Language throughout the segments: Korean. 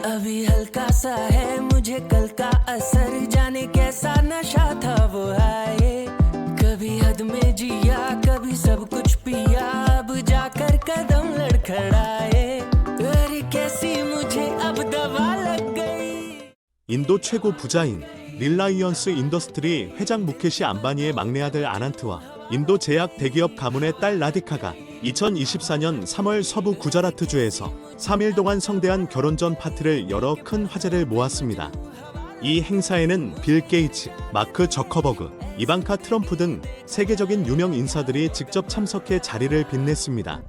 अभी हल्का सा है मुझे कल का असर जाने कैसा नशा था वो है कभी हद में जिया कभी सब कुछ पिया अब जाकर कदम लड़खड़ाए अरे कैसी मुझे अब दवा लग गई. 인도 최고 부자인 릴라이언스 인더스트리 회장 무케시 안바니의 막내 아들 아난트와 인도 제약 대기업 가문의 딸 라디카가 2024년 3월 서부 구자라트주에서 3일 동안 성대한 결혼전 파티를 열어 큰 화제를 모았습니다. 이 행사에는 빌 게이츠, 마크 저커버그, 이방카 트럼프 등 세계적인 유명 인사들이 직접 참석해 자리를 빛냈습니다.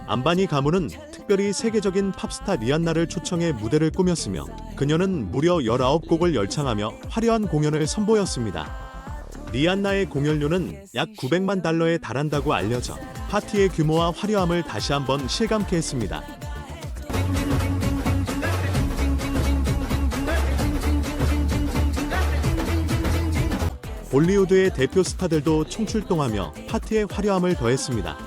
안바니 가문은 특별히 세계적인 팝스타 리안나를 초청해 무대를 꾸몄으며 그녀는 무려 19곡을 열창하며 화려한 공연을 선보였습니다. 리안나의 공연료는 약 900만 달러에 달한다고 알려져 파티의 규모와 화려함을 다시 한번 실감케 했습니다. 볼리우드의 대표 스타들도 총출동하며 파티의 화려함을 더했습니다.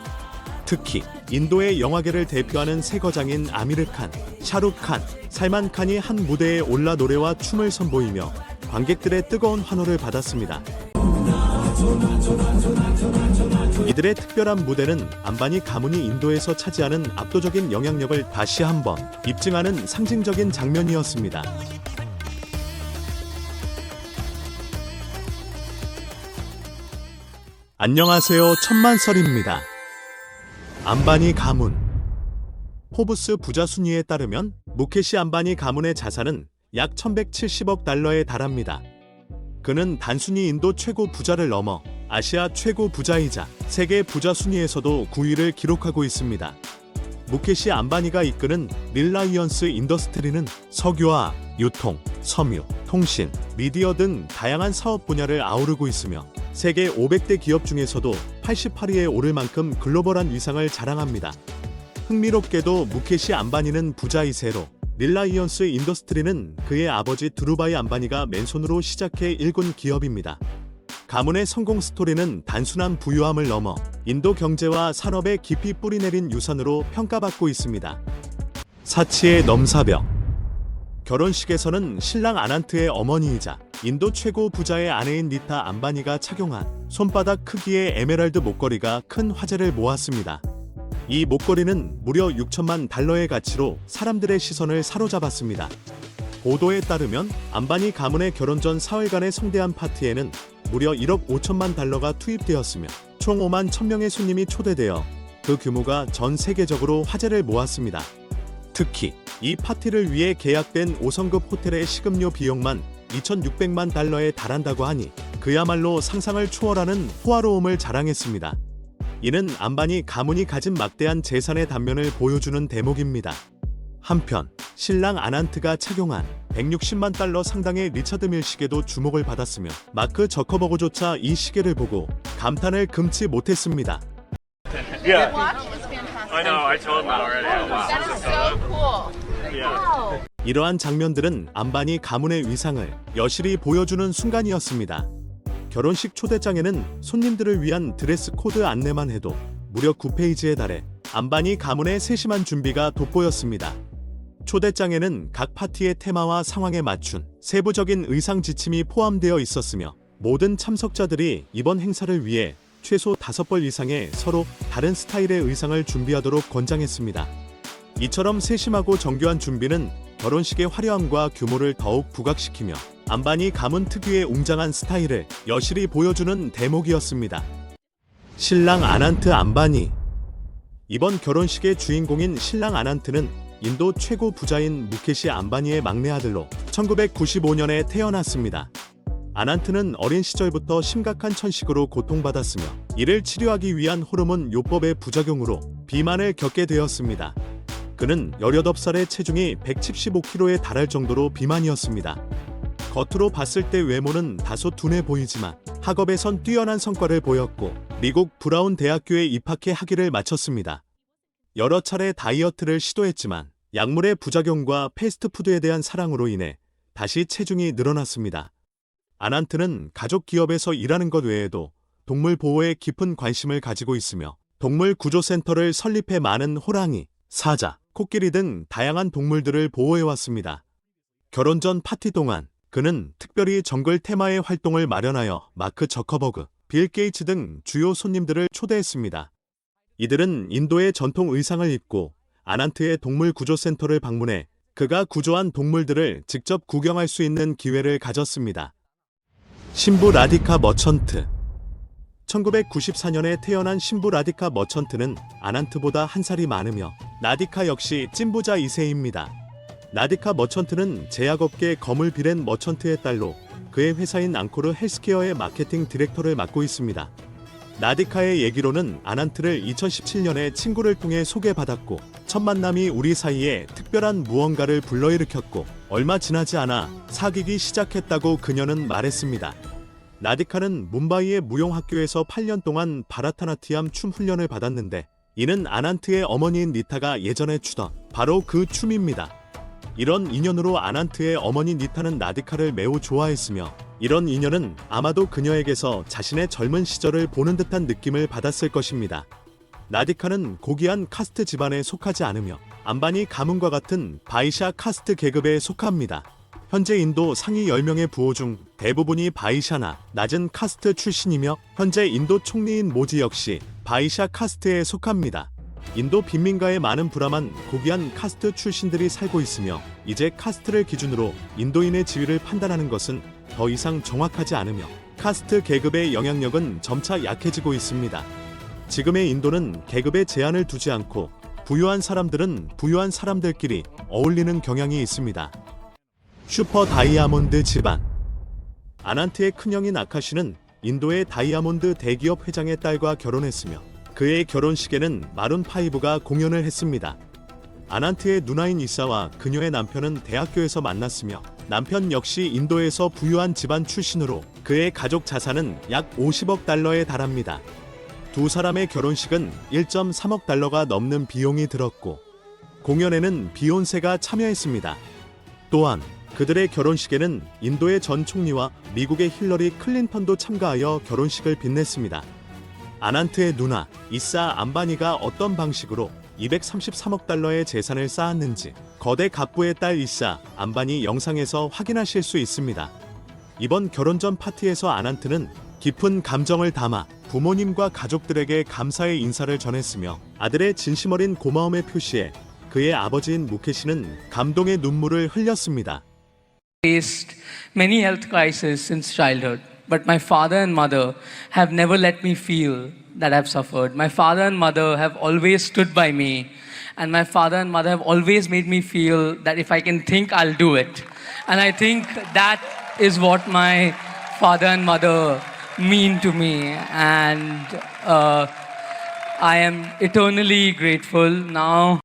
특히 인도의 영화계를 대표하는 새 거장인 아미르 칸, 샤룩 칸, 살만 칸이 한 무대에 올라 노래와 춤을 선보이며 관객들의 뜨거운 환호를 받았습니다. 이들의 특별한 무대는 안바니 가문이 인도에서 차지하는 압도적인 영향력을 다시 한번 입증하는 상징적인 장면이었습니다. 안녕하세요. 천만설입니다. 안바니 가문. 포브스 부자 순위에 따르면 무케시 안바니 가문의 자산은 약 1170억 달러에 달합니다. 그는 단순히 인도 최고 부자를 넘어 아시아 최고 부자이자 세계 부자 순위에서도 9위를 기록하고 있습니다. 무케시 안바니가 이끄는 릴라이언스 인더스트리는 석유화, 유통, 섬유, 통신, 미디어 등 다양한 사업 분야를 아우르고 있으며 세계 500대 기업 중에서도 88위에 오를 만큼 글로벌한 위상을 자랑합니다. 흥미롭게도 무케시 안바니는 부자 2세로 릴라이언스 인더스트리는 그의 아버지 드루바이 안바니가 맨손으로 시작해 일군 기업입니다. 가문의 성공 스토리는 단순한 부유함을 넘어 인도 경제와 산업에 깊이 뿌리내린 유산으로 평가받고 있습니다. 사치의 넘사벽. 결혼식에서는 신랑 아난트의 어머니이자 인도 최고 부자의 아내인 리타 안바니가 착용한 손바닥 크기의 에메랄드 목걸이가 큰 화제를 모았습니다. 이 목걸이는 무려 6천만 달러의 가치로 사람들의 시선을 사로잡았습니다. 보도에 따르면 안바니 가문의 결혼 전 사흘간의 성대한 파티에는 무려 1억 5천만 달러가 투입되었으며 총 5만 1,000명의 손님이 초대되어 그 규모가 전 세계적으로 화제를 모았습니다. 특히 이 파티를 위해 계약된 5성급 호텔의 식음료 비용만 2,600만 달러에 달한다고 하니 그야말로 상상을 초월하는 호화로움을 자랑했습니다. 이는 안바니 가문이 가진 막대한 재산의 단면을 보여주는 대목입니다. 한편 신랑 아난트가 착용한 160만 달러 상당의 리차드 밀 시계도 주목을 받았으며 마크 저커버그조차 이 시계를 보고 감탄을 금치 못했습니다. Yeah. Watch is fantastic. I know, I told him that already. That is so cool. Yeah. Wow. 이러한 장면들은 안바니 가문의 위상을 여실히 보여주는 순간이었습니다. 결혼식 초대장에는 손님들을 위한 드레스 코드 안내만 해도 무려 9페이지에 달해 안바니 가문의 세심한 준비가 돋보였습니다. 초대장에는 각 파티의 테마와 상황에 맞춘 세부적인 의상 지침이 포함되어 있었으며 모든 참석자들이 이번 행사를 위해 최소 5벌 이상의 서로 다른 스타일의 의상을 준비하도록 권장했습니다. 이처럼 세심하고 정교한 준비는 결혼식의 화려함과 규모를 더욱 부각시키며 안바니 가문 특유의 웅장한 스타일을 여실히 보여주는 대목이었습니다. 신랑 아난트 안바니. 이번 결혼식의 주인공인 신랑 아난트는 인도 최고 부자인 무케시 안바니의 막내 아들로 1995년에 태어났습니다. 아난트는 어린 시절부터 심각한 천식으로 고통받았으며 이를 치료하기 위한 호르몬 요법의 부작용으로 비만을 겪게 되었습니다. 그는 18살에 체중이 175kg에 달할 정도로 비만이었습니다. 겉으로 봤을 때 외모는 다소 둔해 보이지만 학업에선 뛰어난 성과를 보였고 미국 브라운 대학교에 입학해 학위를 마쳤습니다. 여러 차례 다이어트를 시도했지만 약물의 부작용과 패스트푸드에 대한 사랑으로 인해 다시 체중이 늘어났습니다. 아난트는 가족 기업에서 일하는 것 외에도 동물 보호에 깊은 관심을 가지고 있으며 동물 구조센터를 설립해 많은 호랑이, 사자, 코끼리 등 다양한 동물들을 보호해왔습니다. 결혼 전 파티 동안 그는 특별히 정글 테마의 활동을 마련하여 마크 저커버그, 빌 게이츠 등 주요 손님들을 초대했습니다. 이들은 인도의 전통 의상을 입고 아난트의 동물 구조센터를 방문해 그가 구조한 동물들을 직접 구경할 수 있는 기회를 가졌습니다. 신부 라디카 머천트. 1994년에 태어난 신부 라디카 머천트는 아난트보다 한 살이 많으며 라디카 역시 찐부자 2세입니다. 라디카 머천트는 제약업계 거물 비렌 머천트의 딸로 그의 회사인 앙코르 헬스케어의 마케팅 디렉터를 맡고 있습니다. 라디카의 얘기로는 아난트를 2017년에 친구를 통해 소개받았고 첫 만남이 우리 사이에 특별한 무언가를 불러일으켰고 얼마 지나지 않아 사귀기 시작했다고 그녀는 말했습니다. 라디카는 뭄바이의 무용학교에서 8년 동안 바라타나티암 춤 훈련을 받았는데 이는 아난트의 어머니인 니타가 예전에 추던 바로 그 춤입니다. 이런 인연으로 아난트의 어머니 니타는 라디카를 매우 좋아했으며 이런 인연은 아마도 그녀에게서 자신의 젊은 시절을 보는 듯한 느낌을 받았을 것입니다. 라디카는 고귀한 카스트 집안에 속하지 않으며 안바니 가문과 같은 바이샤 카스트 계급에 속합니다. 현재 인도 상위 10명의 부호 중 대부분이 바이샤나 낮은 카스트 출신이며 현재 인도 총리인 모지 역시 바이샤 카스트에 속합니다. 인도 빈민가에 많은 브라만 고귀한 카스트 출신들이 살고 있으며 이제 카스트를 기준으로 인도인의 지위를 판단하는 것은 더 이상 정확하지 않으며 카스트 계급의 영향력은 점차 약해지고 있습니다. 지금의 인도는 계급에 제한을 두지 않고 부유한 사람들은 부유한 사람들끼리 어울리는 경향이 있습니다. 슈퍼 다이아몬드 집안. 아난트의 큰형인 아카시는 인도의 다이아몬드 대기업 회장의 딸과 결혼했으며 그의 결혼식에는 마룬5가 공연을 했습니다. 아난트의 누나인 이사와 그녀의 남편은 대학교에서 만났으며 남편 역시 인도에서 부유한 집안 출신으로 그의 가족 자산은 약 50억 달러에 달합니다. 두 사람의 결혼식은 1.3억 달러가 넘는 비용이 들었고 공연에는 비욘세가 참여했습니다. 또한 그들의 결혼식에는 인도의 전 총리와 미국의 힐러리 클린턴도 참가하여 결혼식을 빛냈습니다. 아난트의 누나 이사 암바니가 어떤 방식으로 233억 달러의 재산을 쌓았는지 거대 갑부의 딸 이사 암바니 영상에서 확인하실 수 있습니다. 이번 결혼 전 파티에서 아난트는 깊은 감정을 담아 부모님과 가족들에게 감사의 인사를 전했으며 아들의 진심 어린 고마움의 표시에 그의 아버지인 무케시는 감동의 눈물을 흘렸습니다. Faced many health crises since childhood, but my father and mother have never let me feel that I've suffered. My father and mother have always stood by me, and my father and mother have always made me feel that if I can think, I'll do it. And I think that is what my father and mother mean to me, and I am eternally grateful now.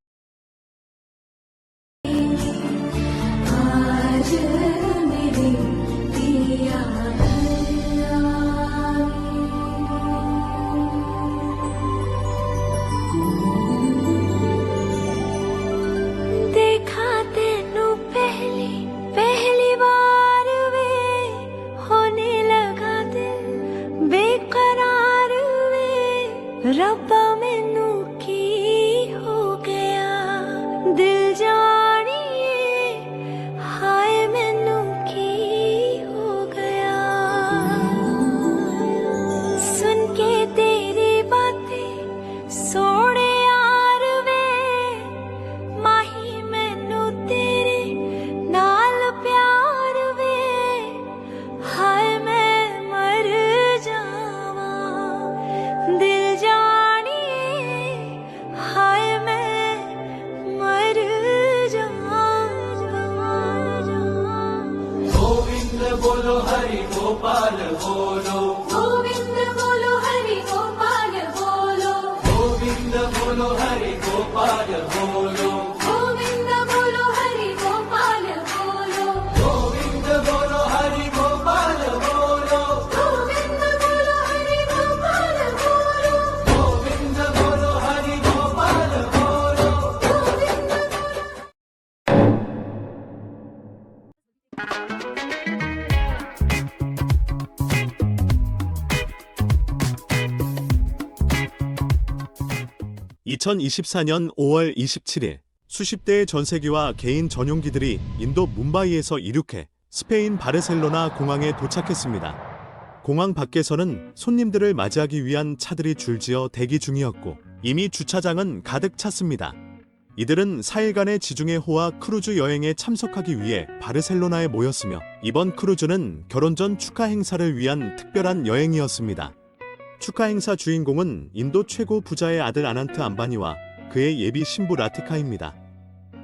रब्बा मैनू की हो गया दिल जानिए हाय मैनू की हो गया सुन के तेरी बातें सोने यार वे माही मैनू तेरे नाल प्यार वे हाय मैं मर जावा दिल बोलो हरि गोपाल बोलो गोविंद बोलो हरि गोपाल बोलो गोविंद बोलो हरि गोपाल बोलो गोविंद बोलो हरि गोपाल बोलो गोविंद बोलो हरि गोपाल बोलो गोविंद बोलो हरि गोपाल बोलो गोविंद बोलो हरि गोपाल बोलो गोविंद 2024년 5월 27일 수십 대의 전세기와 개인 전용기들이 인도 뭄바이에서 이륙해 스페인 바르셀로나 공항에 도착했습니다. 공항 밖에서는 손님들을 맞이하기 위한 차들이 줄지어 대기 중이었고 이미 주차장은 가득 찼습니다. 이들은 4일간의 지중해 호화 크루즈 여행에 참석하기 위해 바르셀로나에 모였으며 이번 크루즈는 결혼 전 축하 행사를 위한 특별한 여행이었습니다. 축하 행사 주인공은 인도 최고 부자의 아들 아난트 암바니와 그의 예비 신부 라티카입니다.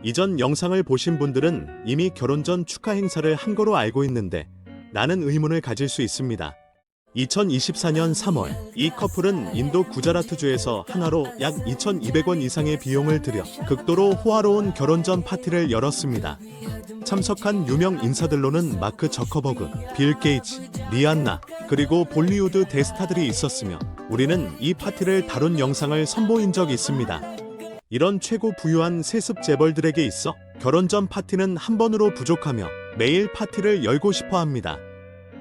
이전 영상을 보신 분들은 이미 결혼 전 축하 행사를 한 거로 알고 있는데 라는 의문을 가질 수 있습니다. 2024년 3월 이 커플은 인도 구자라트주에서 하나로 약 2,200원 이상의 비용을 들여 극도로 호화로운 결혼 전 파티를 열었습니다. 참석한 유명 인사들로는 마크 저커버그, 빌 게이츠, 리안나, 그리고 볼리우드 대스타들이 있었으며 우리는 이 파티를 다룬 영상을 선보인 적이 있습니다. 이런 최고 부유한 세습 재벌들에게 있어 결혼 전 파티는 한 번으로 부족하며 매일 파티를 열고 싶어 합니다.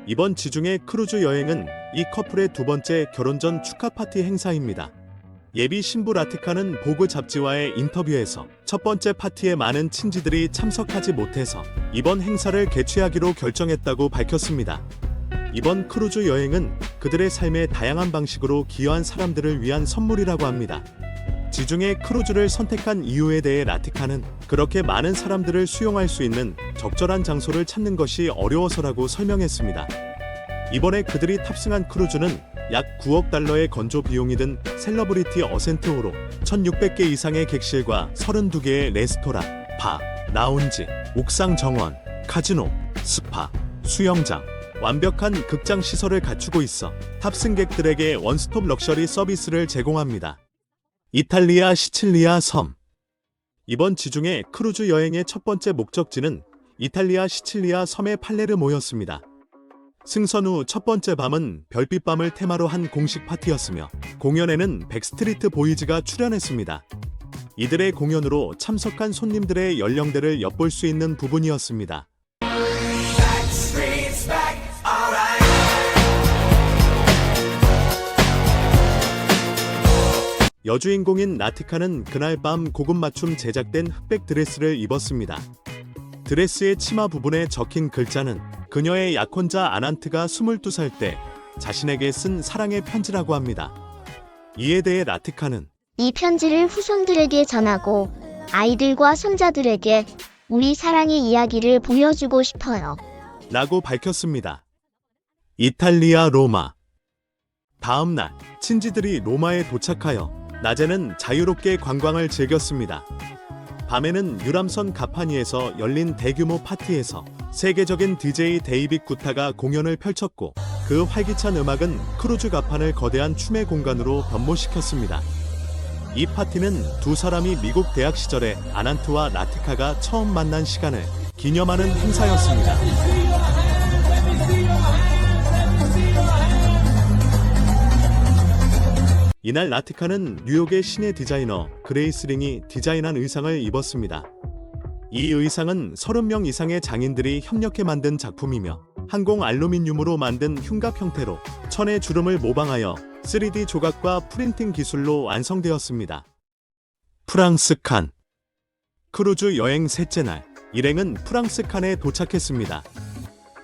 이번 지중해 크루즈 여행은 이 커플의 두 번째 결혼 전 축하 파티 행사입니다. 예비 신부 라티카는 보그 잡지와의 인터뷰에서 첫 번째 파티에 많은 친지들이 참석하지 못해서 이번 행사를 개최하기로 결정했다고 밝혔습니다. 이번 크루즈 여행은 그들의 삶의 다양한 방식으로 기여한 사람들을 위한 선물이라고 합니다. 지중해 크루즈를 선택한 이유에 대해 라티카는 그렇게 많은 사람들을 수용할 수 있는 적절한 장소를 찾는 것이 어려워서라고 설명했습니다. 이번에 그들이 탑승한 크루즈는 약 9억 달러의 건조 비용이 든 셀러브리티 어센트호로 1,600개 이상의 객실과 32개의 레스토랑, 바, 라운지, 옥상 정원, 카지노, 스파, 수영장, 완벽한 극장 시설을 갖추고 있어 탑승객들에게 원스톱 럭셔리 서비스를 제공합니다. 이탈리아 시칠리아 섬. 이번 지중해 크루즈 여행의 첫 번째 목적지는 이탈리아 시칠리아 섬의 팔레르모였습니다. 승선 후 첫 번째 밤은 별빛밤을 테마로 한 공식 파티였으며 공연에는 백스트리트 보이즈가 출연했습니다. 이들의 공연으로 참석한 손님들의 연령대를 엿볼 수 있는 부분이었습니다. 여주인공인 라티카는 그날 밤 고급 맞춤 제작된 흑백 드레스를 입었습니다. 드레스의 치마 부분에 적힌 글자는 그녀의 약혼자 아난트가 22살 때 자신에게 쓴 사랑의 편지라고 합니다. 이에 대해 라티카는 이 편지를 후손들에게 전하고 아이들과 손자들에게 우리 사랑의 이야기를 보여주고 싶어요. 라고 밝혔습니다. 이탈리아 로마. 다음 날 친지들이 로마에 도착하여 낮에는 자유롭게 관광을 즐겼습니다. 밤에는 유람선 가파니에서 열린 대규모 파티에서 세계적인 DJ 데이빗 구타가 공연을 펼쳤고 그 활기찬 음악은 크루즈 가판을 거대한 춤의 공간으로 변모시켰습니다. 이 파티는 두 사람이 미국 대학 시절에 아난트와 라티카가 처음 만난 시간을 기념하는 행사였습니다. 이날 라티카는 뉴욕의 신예 디자이너 그레이스 링이 디자인한 의상을 입었습니다. 이 의상은 30명 이상의 장인들이 협력해 만든 작품이며 항공 알루미늄으로 만든 흉갑 형태로 천의 주름을 모방하여 3D 조각과 프린팅 기술로 완성되었습니다. 프랑스 칸. 크루즈 여행 셋째 날, 일행은 프랑스 칸에 도착했습니다.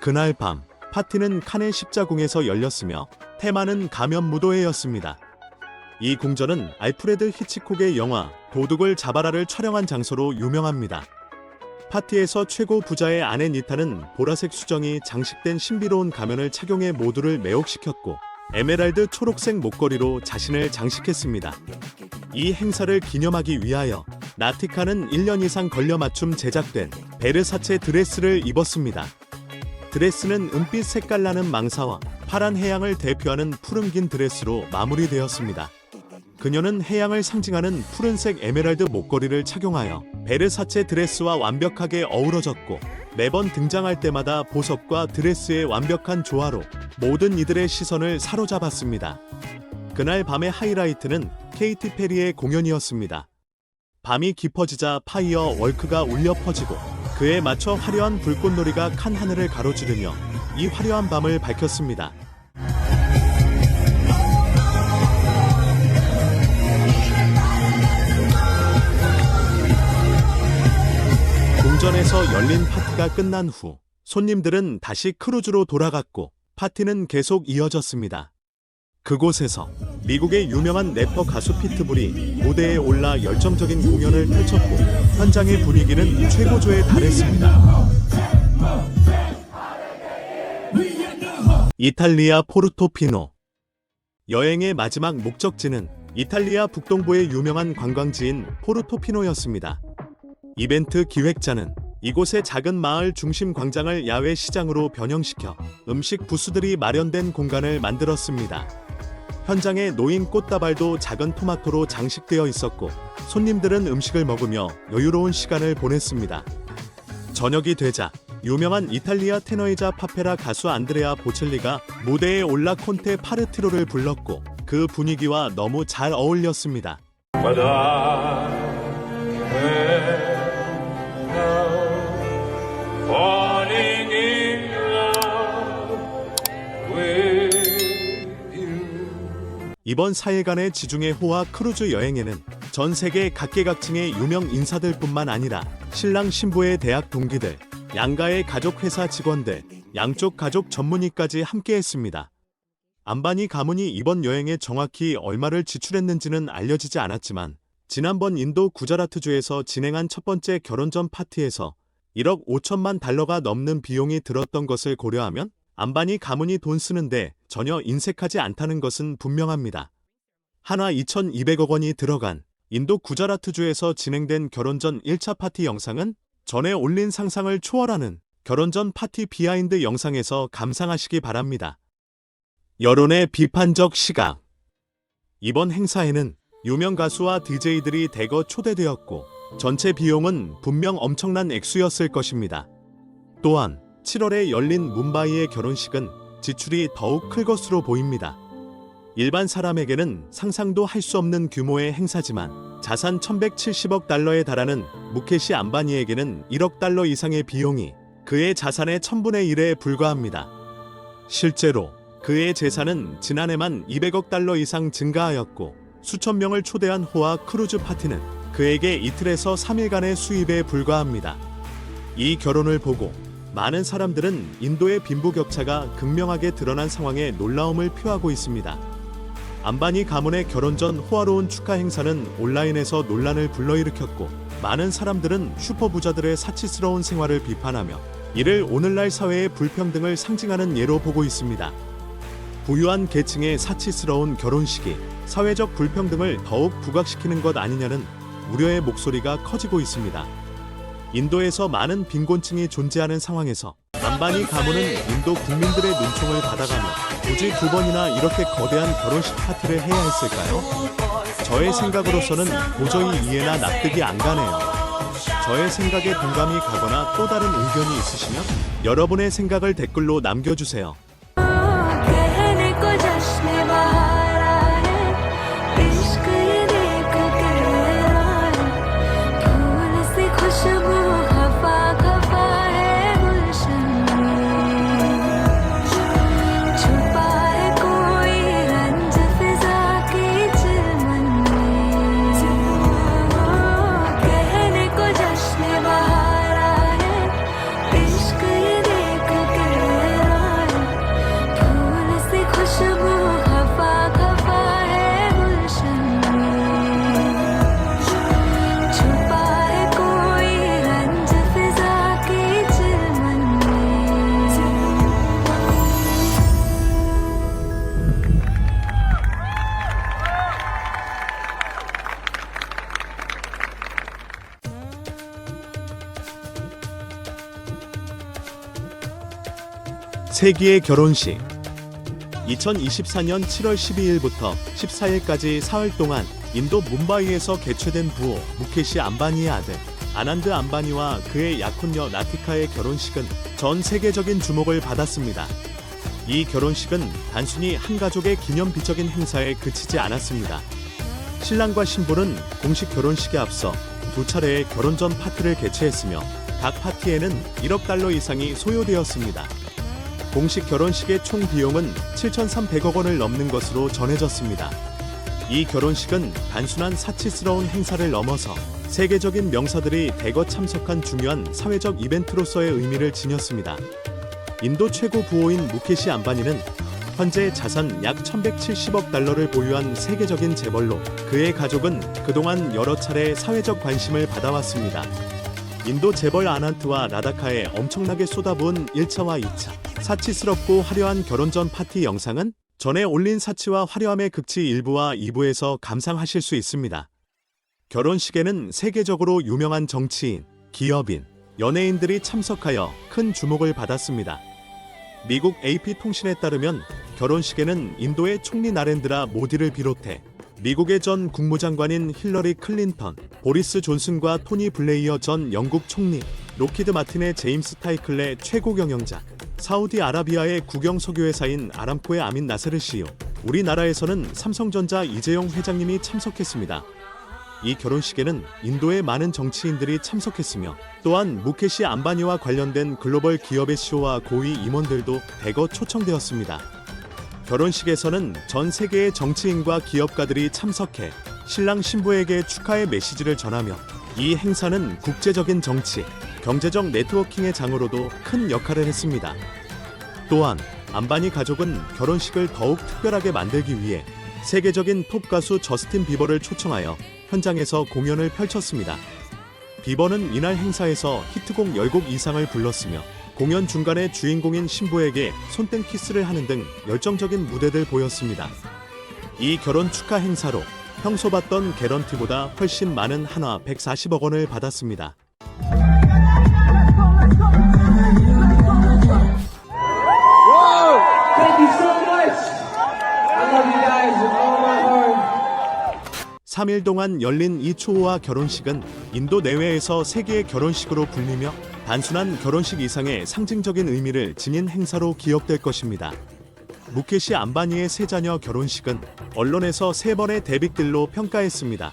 그날 밤, 파티는 칸의 십자궁에서 열렸으며 테마는 가면 무도회였습니다. 이 궁전은 알프레드 히치콕의 영화 도둑을 잡아라를 촬영한 장소로 유명합니다. 파티에서 최고 부자의 아내 니타는 보라색 수정이 장식된 신비로운 가면을 착용해 모두를 매혹시켰고 에메랄드 초록색 목걸이로 자신을 장식했습니다. 이 행사를 기념하기 위하여 라티카는 1년 이상 걸려 맞춤 제작된 베르사체 드레스를 입었습니다. 드레스는 은빛 색깔 나는 망사와 파란 해양을 대표하는 푸른 긴 드레스로 마무리되었습니다. 그녀는 해양을 상징하는 푸른색 에메랄드 목걸이를 착용하여 베르사체 드레스와 완벽하게 어우러졌고 매번 등장할 때마다 보석과 드레스의 완벽한 조화로 모든 이들의 시선을 사로잡았습니다. 그날 밤의 하이라이트는 케이티 페리의 공연이었습니다. 밤이 깊어지자 파이어 월크가 울려 퍼지고 그에 맞춰 화려한 불꽃놀이가 칸 하늘을 가로지르며 이 화려한 밤을 밝혔습니다. 오전에서 열린 파티가 끝난 후 손님들은 다시 크루즈로 돌아갔고 파티는 계속 이어졌습니다. 그곳에서 미국의 유명한 래퍼 가수 피트불이 무대에 올라 열정적인 공연을 펼쳤고 현장의 분위기는 최고조에 달했습니다. 이탈리아 포르토피노. 여행의 마지막 목적지는 이탈리아 북동부의 유명한 관광지인 포르토피노였습니다. 이벤트 기획자는 이곳의 작은 마을 중심 광장을 야외 시장으로 변형시켜 음식 부스들이 마련된 공간을 만들었습니다. 현장에 놓인 꽃다발도 작은 토마토로 장식되어 있었고 손님들은 음식을 먹으며 여유로운 시간을 보냈습니다. 저녁이 되자 유명한 이탈리아 테너이자 파페라 가수 안드레아 보첼리가 무대에 올라 콘테 파르티로를 불렀고 그 분위기와 너무 잘 어울렸습니다. But I can't help falling in love with you. 이번 4일간의 지중해 호화 크루즈 여행에는 전 세계 각계각층의 유명 인사들뿐만 아니라 신랑 신부의 대학 동기들, 양가의 가족 회사 직원들, 양쪽 가족 전문의까지 함께했습니다. 안바니 가문이 이번 여행에 정확히 얼마를 지출했는지는 알려지지 않았지만 지난번 인도 구자라트주에서 진행한 첫 번째 결혼 전 파티에서 1억 5천만 달러가 넘는 비용이 들었던 것을 고려하면 안바니 가문이 돈 쓰는데 전혀 인색하지 않다는 것은 분명합니다. 한화 2,200억 원이 들어간 인도 구자라트주에서 진행된 결혼 전 1차 파티 영상은 전에 올린 상상을 초월하는 결혼 전 파티 비하인드 영상에서 감상하시기 바랍니다. 여론의 비판적 시각. 이번 행사에는 유명 가수와 DJ들이 대거 초대되었고 전체 비용은 분명 엄청난 액수였을 것입니다. 또한 7월에 열린 뭄바이의 결혼식은 지출이 더욱 클 것으로 보입니다. 일반 사람에게는 상상도 할 수 없는 규모의 행사지만 자산 1170억 달러에 달하는 무케시 안바니에게는 1억 달러 이상의 비용이 그의 자산의 1000분의 1에 불과합니다. 실제로 그의 재산은 지난해만 200억 달러 이상 증가하였고 수천 명을 초대한 호화 크루즈 파티는 그에게 이틀에서 3일간의 수입에 불과합니다. 이 결혼을 보고 많은 사람들은 인도의 빈부격차가 극명하게 드러난 상황에 놀라움을 표하고 있습니다. 안바니 가문의 결혼 전 호화로운 축하 행사는 온라인에서 논란을 불러일으켰고 많은 사람들은 슈퍼부자들의 사치스러운 생활을 비판하며 이를 오늘날 사회의 불평등을 상징하는 예로 보고 있습니다. 부유한 계층의 사치스러운 결혼식이 사회적 불평등을 더욱 부각시키는 것 아니냐는 우려의 목소리가 커지고 있습니다. 인도에서 많은 빈곤층이 존재하는 상황에서 안바니 가문은 인도 국민들의 눈총을 받아가며 굳이 2번이나 이렇게 거대한 결혼식 파티를 해야 했을까요? 저의 생각으로서는 도저히 이해나 납득이 안 가네요. 저의 생각에 공감이 가거나 또 다른 의견이 있으시면 여러분의 생각을 댓글로 남겨주세요. कहने को जश्न बहारा है इश्क ये देख के हैरान फूल से खुशबू खफा खफा है गुलशन में छुपा है कोई रंज फिजा की चिलमन में कहने को जश्न बहारा है इश्क ये देख के हैरान फूल से खुशबू खफा खफा है गुलशन में छुपा है कोई रंज फिजा की चिलमन में 세기의 결혼식. 2024년 7월 12일부터 14일까지 사흘 동안 인도 뭄바이에서 개최된 부호 무케시 안바니의 아들 아난드 안바니와 그의 약혼녀 라티카의 결혼식은 전 세계적인 주목을 받았습니다. 이 결혼식은 단순히 한 가족의 기념비적인 행사에 그치지 않았습니다. 신랑과 신부는 공식 결혼식에 앞서 2차례의 결혼 전 파티를 개최했으며 각 파티에는 1억 달러 이상이 소요되었습니다. 공식 결혼식의 총 비용은 7,300억 원을 넘는 것으로 전해졌습니다. 이 결혼식은 단순한 사치스러운 행사를 넘어서 세계적인 명사들이 대거 참석한 중요한 사회적 이벤트로서의 의미를 지녔습니다. 인도 최고 부호인 무케시 암바니는 현재 자산 약 1170억 달러를 보유한 세계적인 재벌로 그의 가족은 그동안 여러 차례 사회적 관심을 받아왔습니다. 인도 재벌 아난트와 라다카에 엄청나게 쏟아부은 1차와 2차 사치스럽고 화려한 결혼 전 파티 영상은 전에 올린 사치와 화려함의 극치 1부와 2부에서 감상하실 수 있습니다. 결혼식에는 세계적으로 유명한 정치인, 기업인, 연예인들이 참석하여 큰 주목을 받았습니다. 미국 AP통신에 따르면 결혼식에는 인도의 총리 나렌드라 모디를 비롯해 미국의 전 국무장관인 힐러리 클린턴, 보리스 존슨과 토니 블레이어 전 영국 총리, 록히드 마틴의 제임스 타이클레 최고 경영자, 사우디아라비아의 국영 석유회사인 아람코의 아민 나세르 CEO, 우리나라에서는 삼성전자 이재용 회장님이 참석했습니다. 이 결혼식에는 인도의 많은 정치인들이 참석했으며 또한 무케시 암바니와 관련된 글로벌 기업의 CEO와 고위 임원들도 대거 초청되었습니다. 결혼식에서는 전 세계의 정치인과 기업가들이 참석해 신랑 신부에게 축하의 메시지를 전하며 이 행사는 국제적인 정치, 경제적 네트워킹의 장으로도 큰 역할을 했습니다. 또한 암바니 가족은 결혼식을 더욱 특별하게 만들기 위해 세계적인 톱 가수 저스틴 비버를 초청하여 현장에서 공연을 펼쳤습니다. 비버는 이날 행사에서 히트곡 10곡 이상을 불렀으며 공연 중간에 주인공인 신부에게 손등 키스를 하는 등 열정적인 무대를 보였습니다. 이 결혼 축하 행사로 평소 받던 개런티보다 훨씬 많은 한화 140억 원을 받았습니다. Thank you so much. I love you guys with all my heart. 3일 동안 열린 이 초호화 결혼식은 인도 내외에서 세계의 결혼식으로 불리며 단순한 결혼식 이상의 상징적인 의미를 지닌 행사로 기억될 것입니다. 무케시 암바니의 세 자녀 결혼식은 언론에서 3번의 데빅들로 평가했습니다.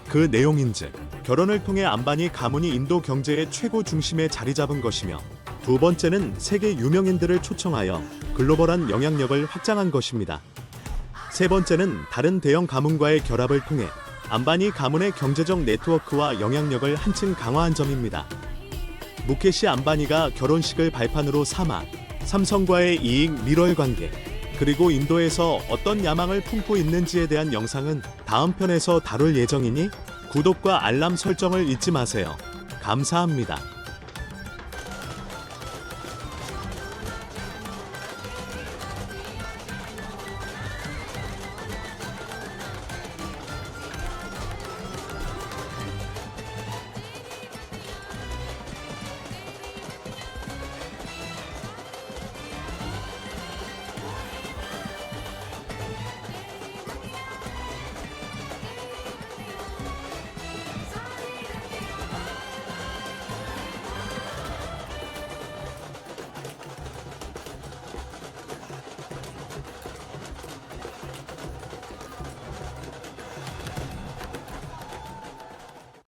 그 내용인즉 결혼을 통해 암바니 가문이 인도 경제의 최고 중심에 자리 잡은 것이며, 두 번째는 세계 유명인들을 초청하여 글로벌한 영향력을 확장한 것입니다. 세 번째는 다른 대형 가문과의 결합을 통해 암바니 가문의 경제적 네트워크와 영향력을 한층 강화한 점입니다. 무케시 암바니가 결혼식을 발판으로 삼아 삼성과의 이익 밀월 관계, 그리고 인도에서 어떤 야망을 품고 있는지에 대한 영상은 다음 편에서 다룰 예정이니 구독과 알람 설정을 잊지 마세요. 감사합니다.